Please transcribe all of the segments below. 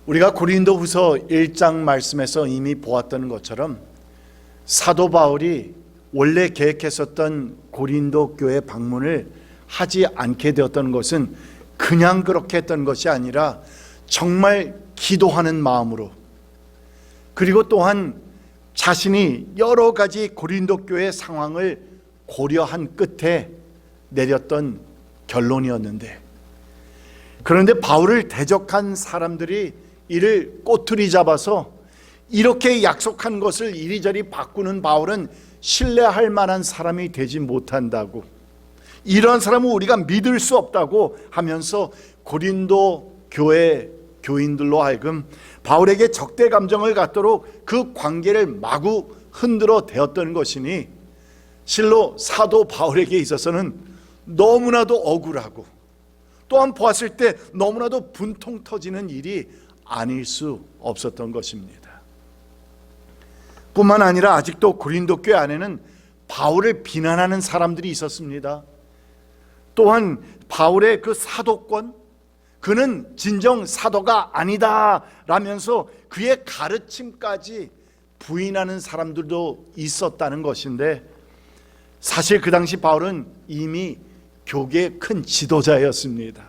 우리가 고린도후서 1장 말씀에서 이미 보았던 것처럼 사도 바울이 원래 계획했었던 고린도 교회 방문을 하지 않게 되었던 것은 그냥 그렇게 했던 것이 아니라 정말 기도하는 마음으로, 그리고 또한 자신이 여러 가지 고린도 교회 상황을 고려한 끝에 내렸던 결론이었는데, 그런데 바울을 대적한 사람들이 이를 꼬투리 잡아서 이렇게 약속한 것을 이리저리 바꾸는 바울은 신뢰할 만한 사람이 되지 못한다고, 이런 사람은 우리가 믿을 수 없다고 하면서 고린도 교회 교인들로 하여금 바울에게 적대 감정을 갖도록 그 관계를 마구 흔들어 대었던 것이니, 실로 사도 바울에게 있어서는 너무나도 억울하고 또한 보았을 때 너무나도 분통 터지는 일이 아닐 수 없었던 것입니다. 뿐만 아니라 아직도 고린도 교회 안에는 바울을 비난하는 사람들이 있었습니다. 또한 바울의 그 사도권, 그는 진정 사도가 아니다 라면서 그의 가르침까지 부인하는 사람들도 있었다는 것인데, 사실 그 당시 바울은 이미 교계의 큰 지도자였습니다.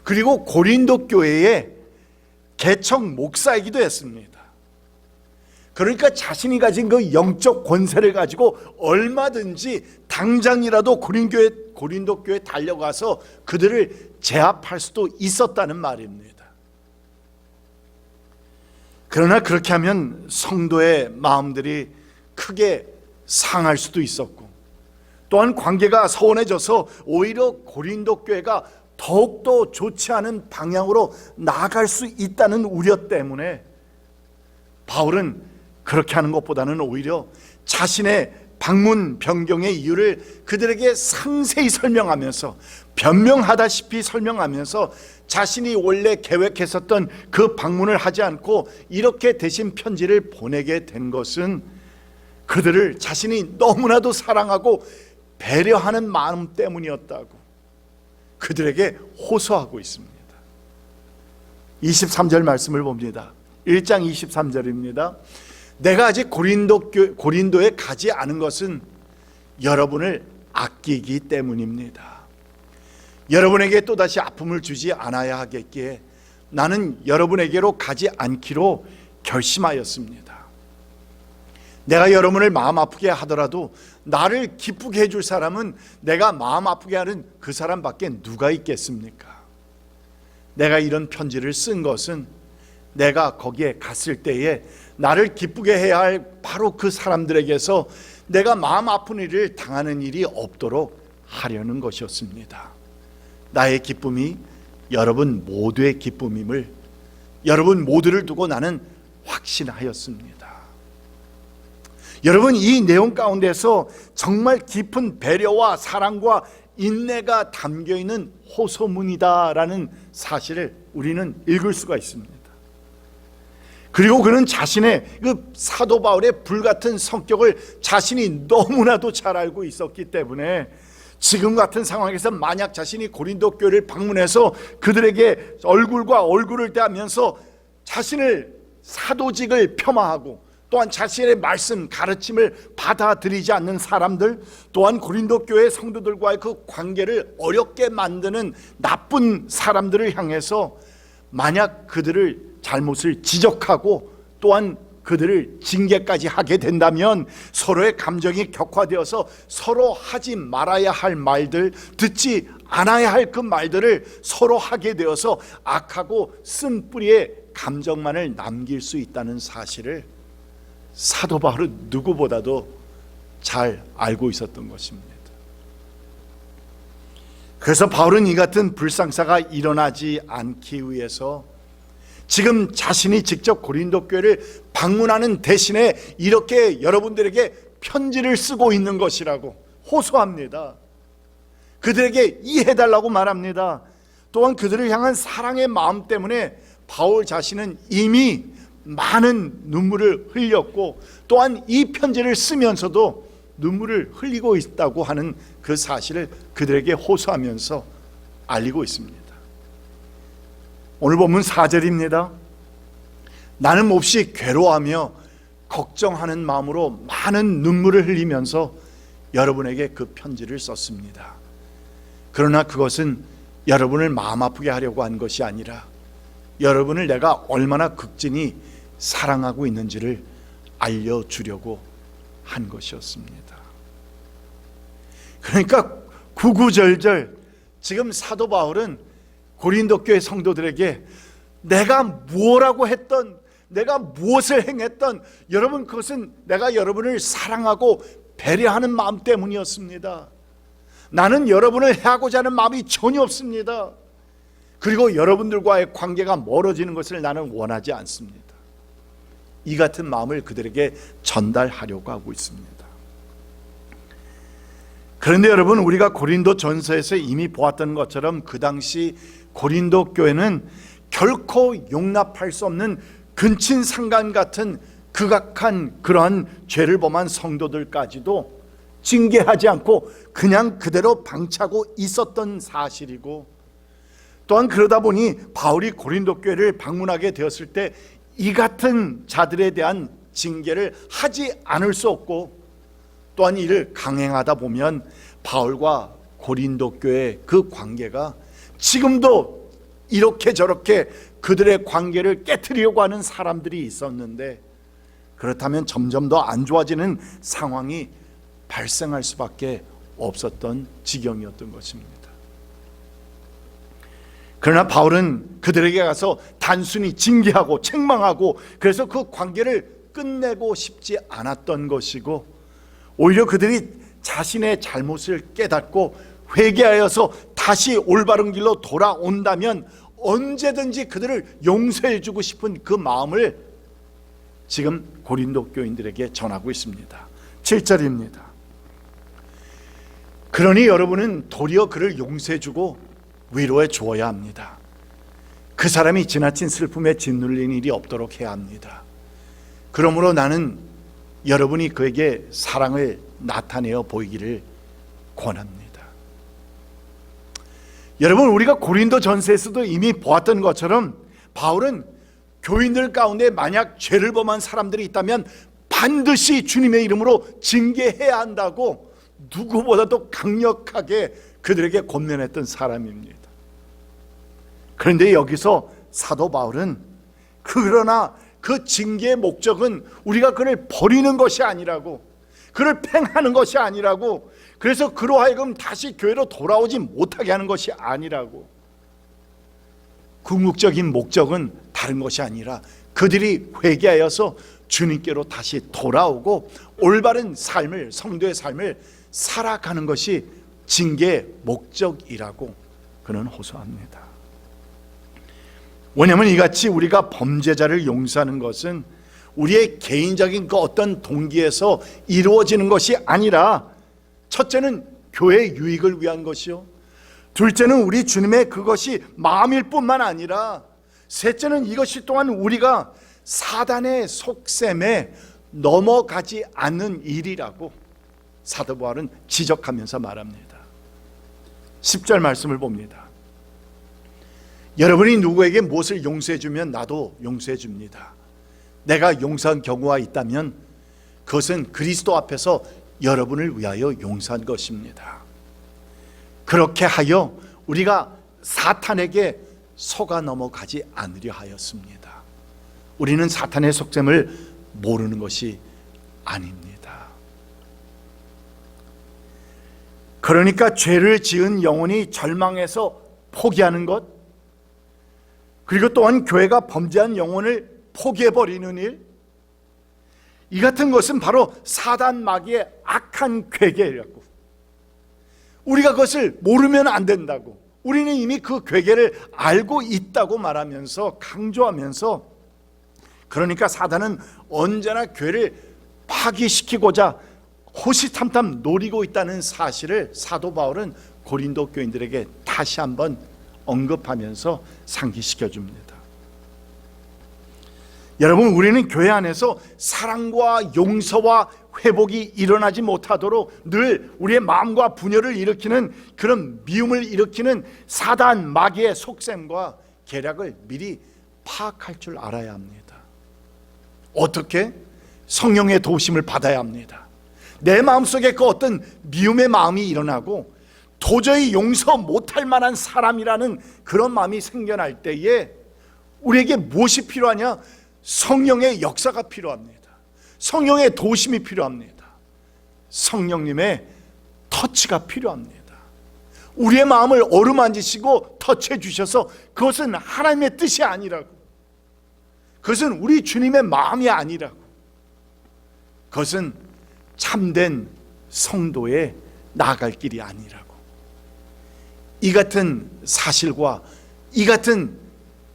그리고 고린도 교회의 개척 목사이기도 했습니다. 그러니까 자신이 가진 그 영적 권세를 가지고 얼마든지 당장이라도 고린도 교회에 달려가서 그들을 제압할 수도 있었다는 말입니다. 그러나 그렇게 하면 성도의 마음들이 크게 상할 수도 있었고, 또한 관계가 서운해져서 오히려 고린도 교회가 더욱더 좋지 않은 방향으로 나아갈 수 있다는 우려 때문에 바울은 그렇게 하는 것보다는 오히려 자신의 방문 변경의 이유를 그들에게 상세히 설명하면서, 변명하다시피 설명하면서 자신이 원래 계획했었던 그 방문을 하지 않고 이렇게 대신 편지를 보내게 된 것은 그들을 자신이 너무나도 사랑하고 배려하는 마음 때문이었다고 그들에게 호소하고 있습니다. 23절 말씀을 봅니다. 1장 23절입니다. 내가 아직 고린도에 가지 않은 것은 여러분을 아끼기 때문입니다. 여러분에게 또다시 아픔을 주지 않아야 하겠기에 나는 여러분에게로 가지 않기로 결심하였습니다. 내가 여러분을 마음 아프게 하더라도 나를 기쁘게 해줄 사람은 내가 마음 아프게 하는 그 사람밖에 누가 있겠습니까? 내가 이런 편지를 쓴 것은 내가 거기에 갔을 때에 나를 기쁘게 해야 할 바로 그 사람들에게서 내가 마음 아픈 일을 당하는 일이 없도록 하려는 것이었습니다. 나의 기쁨이 여러분 모두의 기쁨임을, 여러분 모두를 두고 나는 확신하였습니다. 여러분, 이 내용 가운데서 정말 깊은 배려와 사랑과 인내가 담겨있는 호소문이다라는 사실을 우리는 읽을 수가 있습니다. 그리고 그는 자신의 그 사도 바울의 불같은 성격을 자신이 너무나도 잘 알고 있었기 때문에 지금 같은 상황에서 만약 자신이 고린도 교회를 방문해서 그들에게 얼굴과 얼굴을 대하면서 자신을 사도직을 폄하하고 또한 자신의 말씀, 가르침을 받아들이지 않는 사람들, 또한 고린도 교회 성도들과의 그 관계를 어렵게 만드는 나쁜 사람들을 향해서 만약 그들을 잘못을 지적하고 또한 그들을 징계까지 하게 된다면 서로의 감정이 격화되어서 서로 하지 말아야 할 말들, 듣지 않아야 할 그 말들을 서로 하게 되어서 악하고 쓴뿌리의 감정만을 남길 수 있다는 사실을 사도 바울은 누구보다도 잘 알고 있었던 것입니다. 그래서 바울은 이 같은 불상사가 일어나지 않기 위해서 지금 자신이 직접 고린도 교회를 방문하는 대신에 이렇게 여러분들에게 편지를 쓰고 있는 것이라고 호소합니다. 그들에게 이해해달라고 말합니다. 또한 그들을 향한 사랑의 마음 때문에 바울 자신은 이미 많은 눈물을 흘렸고 또한 이 편지를 쓰면서도 눈물을 흘리고 있다고 하는 그 사실을 그들에게 호소하면서 알리고 있습니다. 오늘 본문 4절입니다. 나는 몹시 괴로워하며 걱정하는 마음으로 많은 눈물을 흘리면서 여러분에게 그 편지를 썼습니다. 그러나 그것은 여러분을 마음 아프게 하려고 한 것이 아니라 여러분을 내가 얼마나 극진히 사랑하고 있는지를 알려주려고 한 것이었습니다. 그러니까 구구절절 지금 사도 바울은 고린도 교회 성도들에게 내가 뭐라고 했던, 내가 무엇을 행했던, 여러분 그것은 내가 여러분을 사랑하고 배려하는 마음 때문이었습니다. 나는 여러분을 해하고자 하는 마음이 전혀 없습니다. 그리고 여러분들과의 관계가 멀어지는 것을 나는 원하지 않습니다. 이 같은 마음을 그들에게 전달하려고 하고 있습니다. 그런데 여러분, 우리가 고린도 전서에서 이미 보았던 것처럼 그 당시 고린도 교회는 결코 용납할 수 없는 근친상간 같은 극악한 그러한 죄를 범한 성도들까지도 징계하지 않고 그냥 그대로 방치하고 있었던 사실이고, 또한 그러다 보니 바울이 고린도 교회를 방문하게 되었을 때 이 같은 자들에 대한 징계를 하지 않을 수 없고, 또한 이를 강행하다 보면 바울과 고린도 교회의 그 관계가 지금도 이렇게 저렇게 그들의 관계를 깨트리려고 하는 사람들이 있었는데, 그렇다면 점점 더 안 좋아지는 상황이 발생할 수밖에 없었던 지경이었던 것입니다. 그러나 바울은 그들에게 가서 단순히 징계하고 책망하고 그래서 그 관계를 끝내고 싶지 않았던 것이고, 오히려 그들이 자신의 잘못을 깨닫고 회개하여서 다시 올바른 길로 돌아온다면 언제든지 그들을 용서해주고 싶은 그 마음을 지금 고린도 교인들에게 전하고 있습니다. 7절입니다. 그러니 여러분은 도리어 그를 용서해주고 위로해 주어야 합니다. 그 사람이 지나친 슬픔에 짓눌린 일이 없도록 해야 합니다. 그러므로 나는 여러분이 그에게 사랑을 나타내어 보이기를 권합니다. 여러분, 우리가 고린도 전서에서도 이미 보았던 것처럼 바울은 교인들 가운데 만약 죄를 범한 사람들이 있다면 반드시 주님의 이름으로 징계해야 한다고 누구보다도 강력하게 그들에게 권면했던 사람입니다. 그런데 여기서 사도 바울은 그러나 그 징계의 목적은 우리가 그를 버리는 것이 아니라고, 그를 팽하는 것이 아니라고, 그래서 그로 하여금 다시 교회로 돌아오지 못하게 하는 것이 아니라고, 궁극적인 목적은 다른 것이 아니라 그들이 회개하여서 주님께로 다시 돌아오고 올바른 삶을, 성도의 삶을 살아가는 것이 징계의 목적이라고 그는 호소합니다. 왜냐하면 이같이 우리가 범죄자를 용서하는 것은 우리의 개인적인 그 어떤 동기에서 이루어지는 것이 아니라, 첫째는 교회의 유익을 위한 것이요, 둘째는 우리 주님의 그것이 마음일 뿐만 아니라, 셋째는 이것이 또한 우리가 사단의 속셈에 넘어가지 않는 일이라고 사도 바울은 지적하면서 말합니다. 10절 말씀을 봅니다. 여러분이 누구에게 무엇을 용서해 주면 나도 용서해 줍니다. 내가 용서한 경우가 있다면 그것은 그리스도 앞에서 여러분을 위하여 용서한 것입니다. 그렇게 하여 우리가 사탄에게 속아 넘어가지 않으려 하였습니다. 우리는 사탄의 속셈을 모르는 것이 아닙니다. 그러니까 죄를 지은 영혼이 절망해서 포기하는 것, 그리고 또한 교회가 범죄한 영혼을 포기해버리는 일, 이 같은 것은 바로 사단 마귀의 악한 괴계라고, 우리가 그것을 모르면 안 된다고, 우리는 이미 그 괴계를 알고 있다고 말하면서, 강조하면서, 그러니까 사단은 언제나 교회를 파기시키고자 호시탐탐 노리고 있다는 사실을 사도 바울은 고린도 교인들에게 다시 한번 언급하면서 상기시켜 줍니다. 여러분, 우리는 교회 안에서 사랑과 용서와 회복이 일어나지 못하도록 늘 우리의 마음과 분열을 일으키는 그런 미움을 일으키는 사단 마귀의 속셈과 계략을 미리 파악할 줄 알아야 합니다. 어떻게? 성령의 도우심을 받아야 합니다. 내 마음속에 그 어떤 미움의 마음이 일어나고 도저히 용서 못할 만한 사람이라는 그런 마음이 생겨날 때에 우리에게 무엇이 필요하냐? 성령의 역사가 필요합니다. 성령의 도우심이 필요합니다. 성령님의 터치가 필요합니다. 우리의 마음을 어루만지시고 터치해 주셔서 그것은 하나님의 뜻이 아니라고, 그것은 우리 주님의 마음이 아니라고, 그것은 참된 성도의 나아갈 길이 아니라고, 이 같은 사실과 이 같은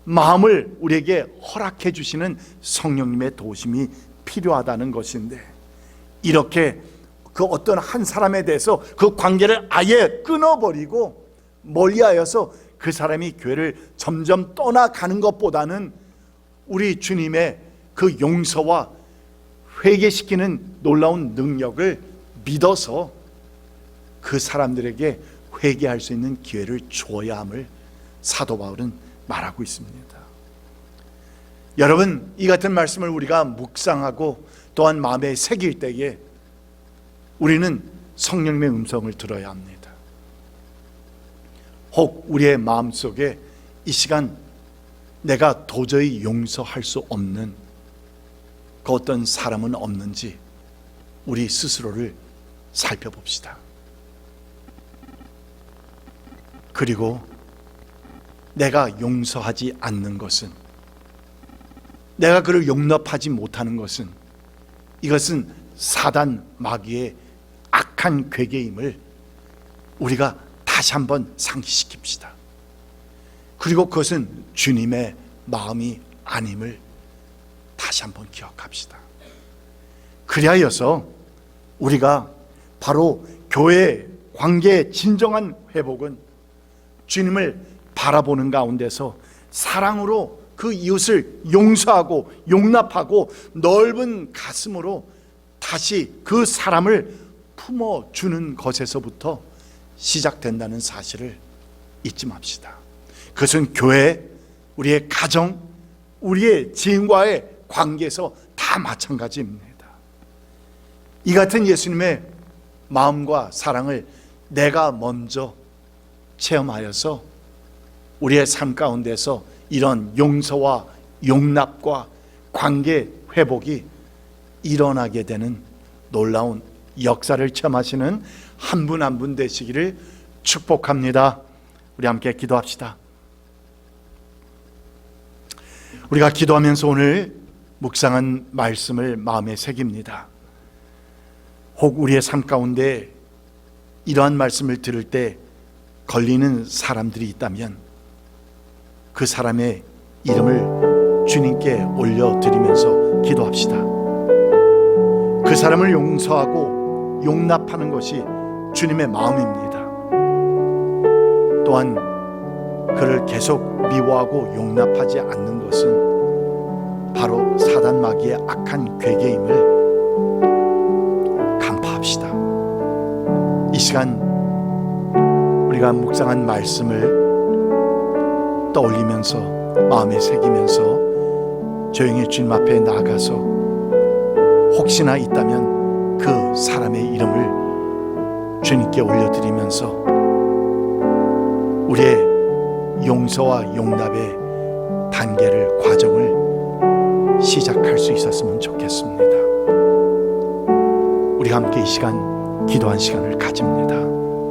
마음을 우리에게 허락해 주시는 성령님의 도우심이 필요하다는 것인데, 이렇게 그 어떤 한 사람에 대해서 그 관계를 아예 끊어버리고 멀리하여서 그 사람이 교회를 점점 떠나가는 것보다는 우리 주님의 그 용서와 회개시키는 놀라운 능력을 믿어서 그 사람들에게 회개할 수 있는 기회를 주어야 함을 사도 바울은 말하고 있습니다. 여러분, 이 같은 말씀을 우리가 묵상하고 또한 마음에 새길 때에 우리는 성령님의 음성을 들어야 합니다. 혹 우리의 마음속에 이 시간 내가 도저히 용서할 수 없는 그 어떤 사람은 없는지 우리 스스로를 살펴봅시다. 그리고 내가 용서하지 않는 것은, 내가 그를 용납하지 못하는 것은, 이것은 사단 마귀의 악한 괴계임을 우리가 다시 한번 상기시킵시다. 그리고 그것은 주님의 마음이 아님을 다시 한번 기억합시다. 그리하여서 우리가 바로 교회 관계의 진정한 회복은 주님을 바라보는 가운데서 사랑으로 그 이웃을 용서하고 용납하고 넓은 가슴으로 다시 그 사람을 품어주는 것에서부터 시작된다는 사실을 잊지 맙시다. 그것은 교회, 우리의 가정, 우리의 지인과의 관계에서 다 마찬가지입니다. 이 같은 예수님의 마음과 사랑을 내가 먼저 체험하여서 우리의 삶 가운데서 이런 용서와 용납과 관계 회복이 일어나게 되는 놀라운 역사를 체험하시는 한 분 한 분 되시기를 축복합니다. 우리 함께 기도합시다. 우리가 기도하면서 오늘 묵상한 말씀을 마음에 새깁니다. 혹 우리의 삶 가운데 이러한 말씀을 들을 때 걸리는 사람들이 있다면 그 사람의 이름을 주님께 올려드리면서 기도합시다. 그 사람을 용서하고 용납하는 것이 주님의 마음입니다. 또한 그를 계속 미워하고 용납하지 않는 것은 바로 사단 마귀의 악한 괴계임을 간파합시다. 이 시간 우리가 묵상한 말씀을 떠올리면서 마음에 새기면서 조용히 주님 앞에 나아가서 혹시나 있다면 그 사람의 이름을 주님께 올려드리면서 우리의 용서와 용납의 단계를, 과정을 시작할 수 있었으면 좋겠습니다. 우리 함께 이 시간 기도한 시간을 가집니다.